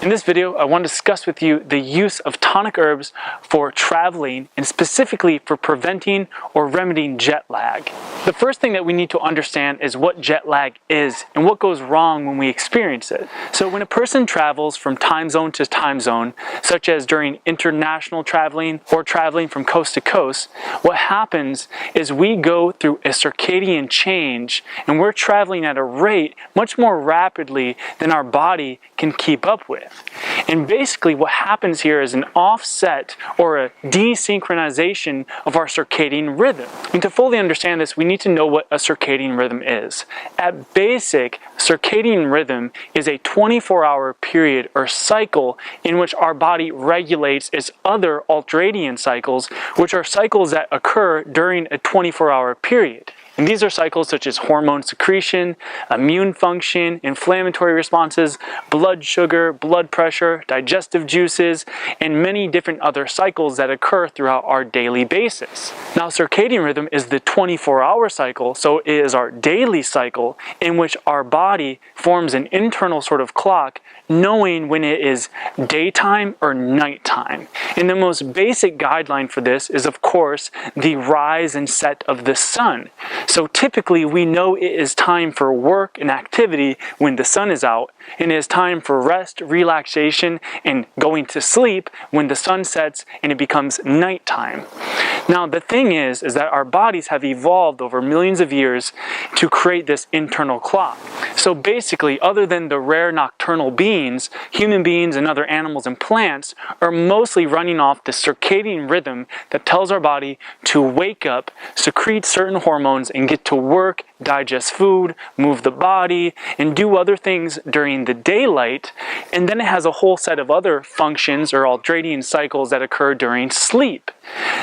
In this video, I want to discuss with you the use of tonic herbs for traveling and specifically for preventing or remedying jet lag. The first thing that we need to understand is what jet lag is and what goes wrong when we experience it. So when a person travels from time zone to time zone, such as during international traveling or traveling from coast to coast, what happens is we go through a circadian change and we're traveling at a rate much more rapidly than our body can keep up with. And basically what happens here is an offset or a desynchronization of our circadian rhythm. And to fully understand this, we need to know what a circadian rhythm is. At basic, circadian rhythm is a 24-hour period or cycle in which our body regulates its other ultradian cycles, which are cycles that occur during a 24-hour period. And these are cycles such as hormone secretion, immune function, inflammatory responses, blood sugar, blood pressure, digestive juices, and many different other cycles that occur throughout our daily basis. Now, circadian rhythm is the 24-hour cycle, so it is our daily cycle in which our body forms an internal sort of clock knowing when it is daytime or nighttime. And the most basic guideline for this is, of course, the rise and set of the sun. So typically we know it is time for work and activity when the sun is out, and it is time for rest, relaxation, and going to sleep when the sun sets and it becomes nighttime. Now the thing is that our bodies have evolved over millions of years to create this internal clock. So basically, other than the rare nocturnal beings, human beings and other animals and plants are mostly running off the circadian rhythm that tells our body to wake up, secrete certain hormones, and get to work, digest food, move the body, and do other things during the daylight. And then it has a whole set of other functions or ultradian cycles that occur during sleep.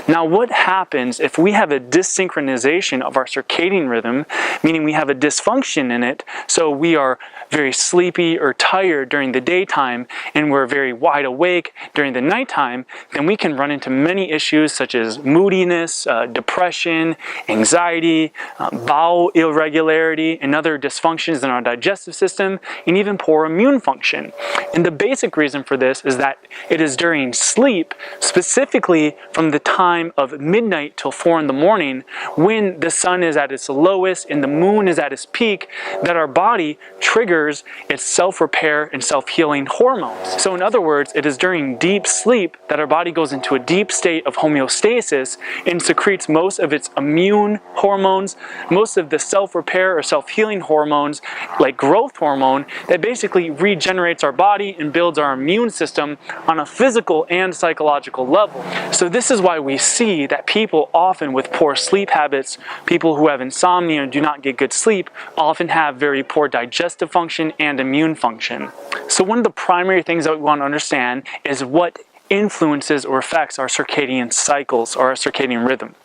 Now, what happens if we have a dysynchronization of our circadian rhythm, meaning we have a dysfunction in it, so we are very sleepy or tired during the daytime and we're very wide awake during the nighttime, then we can run into many issues such as moodiness, depression, anxiety, bowel irregularity, and other dysfunctions in our digestive system, and even poor immune function. And the basic reason for this is that it is during sleep, specifically from the time of midnight till 4 in the morning, when the sun is at its lowest and the moon is at its peak, that our body triggers its self-repair and self-healing hormones. So in other words, it is during deep sleep that our body goes into a deep state of homeostasis and secretes most of its immune hormones, most of the self-repair or self-healing hormones like growth hormone that basically regenerates our body and builds our immune system on a physical and psychological level. So this is why we see that people often with poor sleep habits, people who have insomnia and do not get good sleep, often have very poor digestive function and immune function. So one of the primary things that we want to understand is what influences or affects our circadian cycles or our circadian rhythm.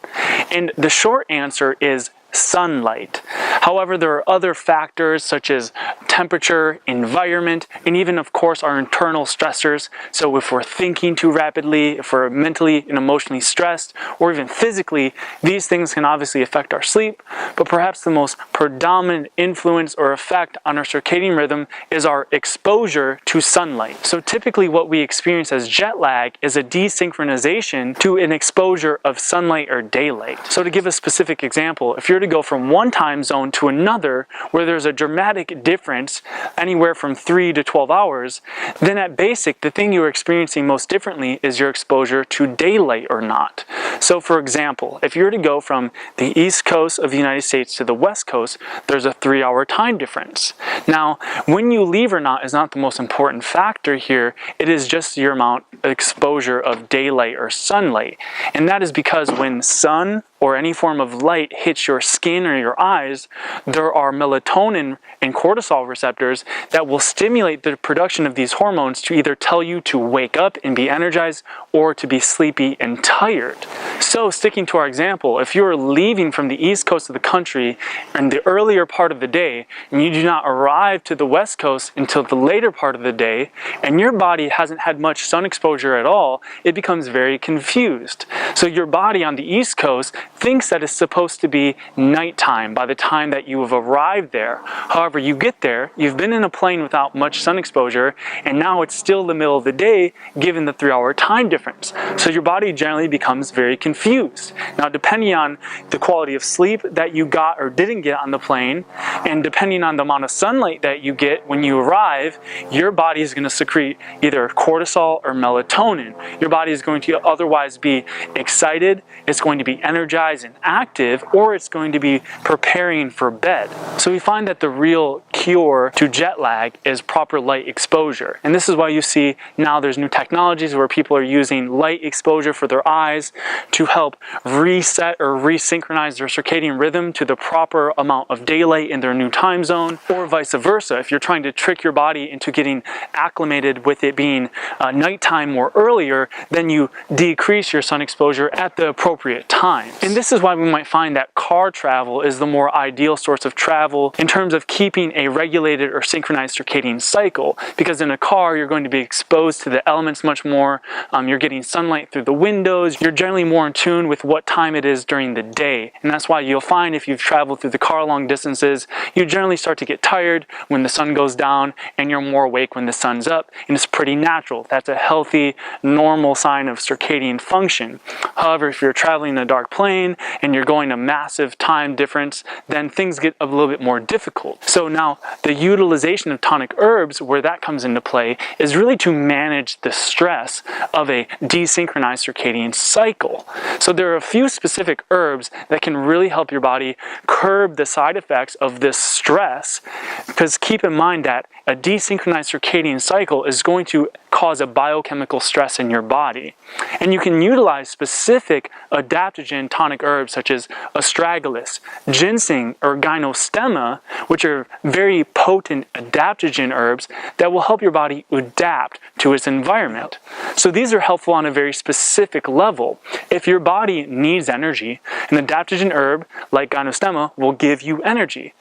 And the short answer is sunlight. However, there are other factors such as temperature, environment, and even of course our internal stressors. So if we're thinking too rapidly, if we're mentally and emotionally stressed, or even physically, these things can obviously affect our sleep. But perhaps the most predominant influence or effect on our circadian rhythm is our exposure to sunlight. So typically what we experience as jet lag is a desynchronization to an exposure of sunlight or daylight. So to give a specific example, if you're to go from one time zone to another where there's a dramatic difference anywhere from 3 to 12 hours, then at basic, the thing you're experiencing most differently is your exposure to daylight or not. So for example, if you're to go from the east coast of the United States to the west coast, there's a 3-hour time difference. Now, when you leave or not is not the most important factor here. It is just your amount of exposure of daylight or sunlight. And that is because when sun or any form of light hits your skin or your eyes, there are melatonin and cortisol receptors that will stimulate the production of these hormones to either tell you to wake up and be energized or to be sleepy and tired. So sticking to our example, if you're leaving from the east coast of the country in the earlier part of the day and you do not arrive to the west coast until the later part of the day and your body hasn't had much sun exposure at all, it becomes very confused. So your body on the east coast thinks that it's supposed to be nighttime by the time that you have arrived there. However, you get there, you've been in a plane without much sun exposure, and now it's still the middle of the day given the 3-hour time difference. So your body generally becomes very confused. Now, depending on the quality of sleep that you got or didn't get on the plane, and depending on the amount of sunlight that you get when you arrive, your body is going to secrete either cortisol or melatonin. Your body is going to otherwise be excited, it's going to be energized and active, or it's going to be preparing for bed. So we find that the real cure to jet lag is proper light exposure. And this is why you see now there's new technologies where people are using light exposure for their eyes to help reset or resynchronize their circadian rhythm to the proper amount of daylight in their new time zone, or vice versa. If you're trying to trick your body into getting acclimated with it being nighttime more earlier, then you decrease your sun exposure at the appropriate time. And this is why we might find that car travel is the more ideal source of travel in terms of keeping a regulated or synchronized circadian cycle, because in a car you're going to be exposed to the elements much more, you're getting sunlight through the windows, you're generally more in tune with what time it is during the day. And that's why you'll find if you've traveled through the car long distances, you generally start to get tired when the sun goes down and you're more awake when the sun's up, and it's pretty natural. That's a healthy, normal sign of circadian function. However, if you're traveling in a dark plane and you're going a massive time difference, then things get a little bit more difficult. So now the utilization of tonic herbs, where that comes into play, is really to manage the stress of a desynchronized circadian cycle. So there are a few specific herbs that can really help your body curb the side effects of this stress, because keep in mind that a desynchronized circadian cycle is going to cause a biochemical stress in your body. And you can utilize specific adaptogen tonic herbs such as astragalus, ginseng, or gynostemma, which are very potent adaptogen herbs that will help your body adapt to its environment. So these are helpful on a very specific level. If your body needs energy, an adaptogen herb like gynostemma will give you energy.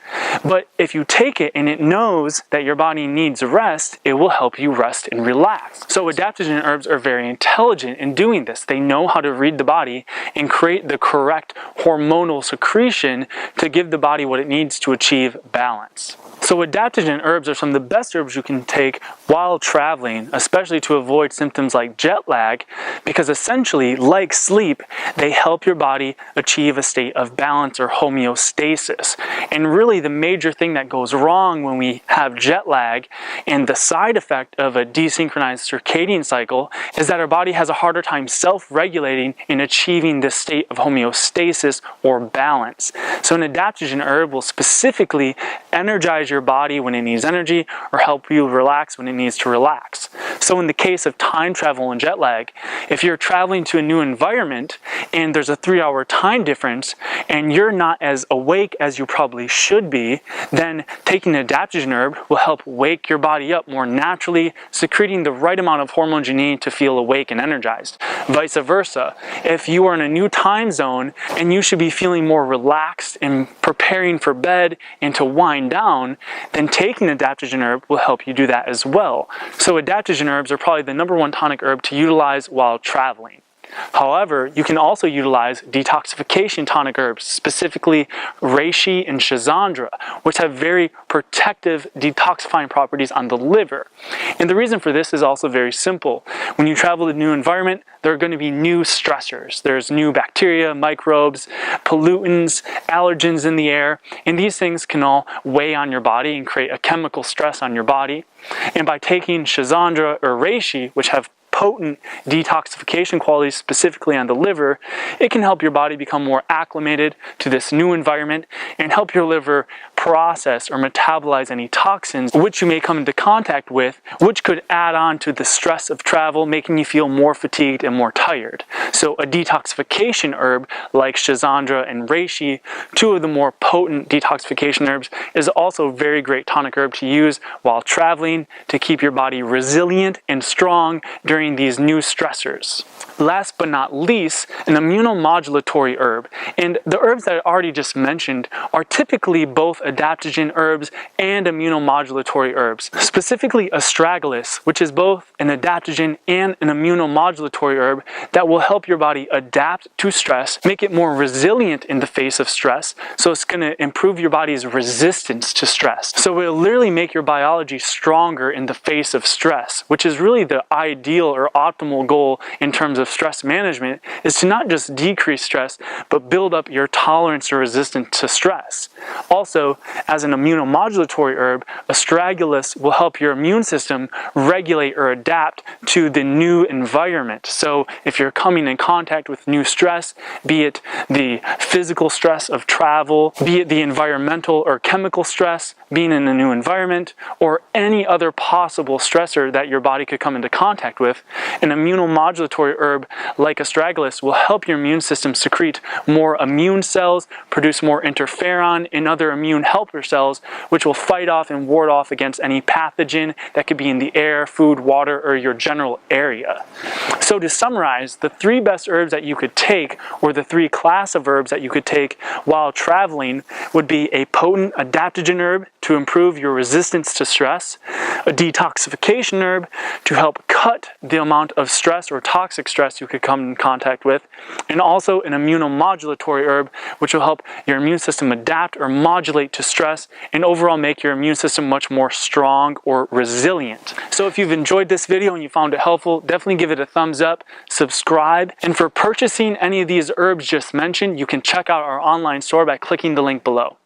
But if you take it and it knows that your body needs rest, it will help you rest and relax. So adaptogen herbs are very intelligent in doing this. They know how to read the body and create the correct hormonal secretion to give the body what it needs to achieve balance. So adaptogen herbs are some of the best herbs you can take while traveling, especially to avoid symptoms like jet lag, because essentially, like sleep, they help your body achieve a state of balance or homeostasis. And really the major thing that goes wrong when we have jet lag and the side effect of a desynchronized circadian cycle is that our body has a harder time self-regulating and achieving this state of homeostasis or balance. So an adaptogen herb will specifically energize your body when it needs energy or help you relax when it needs to relax. So in the case of time travel and jet lag, if you're traveling to a new environment and there's a 3-hour time difference and you're not as awake as you probably should be, then taking an adaptogen herb will help wake your body up more naturally, secreting the right amount of hormones you need to feel awake and energized. Vice versa, if you are in a new time zone and you should be feeling more relaxed and preparing for bed and to wind down, then taking an adaptogen herb will help you do that as well. So adaptogen herbs are probably the #1 tonic herb to utilize while traveling. However, you can also utilize detoxification tonic herbs, specifically reishi and schizandra, which have very protective detoxifying properties on the liver. And the reason for this is also very simple. When you travel to a new environment, there are going to be new stressors. There's new bacteria, microbes, pollutants, allergens in the air, and these things can all weigh on your body and create a chemical stress on your body. And by taking schizandra or reishi, which have potent detoxification qualities specifically on the liver, it can help your body become more acclimated to this new environment and help your liver process or metabolize any toxins which you may come into contact with, which could add on to the stress of travel, making you feel more fatigued and more tired. So a detoxification herb like schizandra and reishi, two of the more potent detoxification herbs, is also a very great tonic herb to use while traveling to keep your body resilient and strong during encountering these new stressors. Last but not least, an immunomodulatory herb. And the herbs that I already just mentioned are typically both adaptogen herbs and immunomodulatory herbs. Specifically astragalus, which is both an adaptogen and an immunomodulatory herb that will help your body adapt to stress, make it more resilient in the face of stress, so it's going to improve your body's resistance to stress. So it will literally make your biology stronger in the face of stress, which is really the ideal or optimal goal in terms of stress management, is to not just decrease stress, but build up your tolerance or resistance to stress. Also, as an immunomodulatory herb, astragalus will help your immune system regulate or adapt to the new environment. So if you're coming in contact with new stress, be it the physical stress of travel, be it the environmental or chemical stress, being in a new environment, or any other possible stressor that your body could come into contact with, an immunomodulatory herb like astragalus will help your immune system secrete more immune cells, produce more interferon and other immune helper cells, which will fight off and ward off against any pathogen that could be in the air, food, water, or your general area. So to summarize, the 3 best herbs that you could take, or the 3 class of herbs that you could take while traveling, would be a potent adaptogen herb to improve your resistance to stress, a detoxification herb to help cut the amount of stress or toxic stress you could come in contact with, and also an immunomodulatory herb which will help your immune system adapt or modulate to stress and overall make your immune system much more strong or resilient. So if you've enjoyed this video and you found it helpful, definitely give it a thumbs up, subscribe, and for purchasing any of these herbs just mentioned, you can check out our online store by clicking the link below.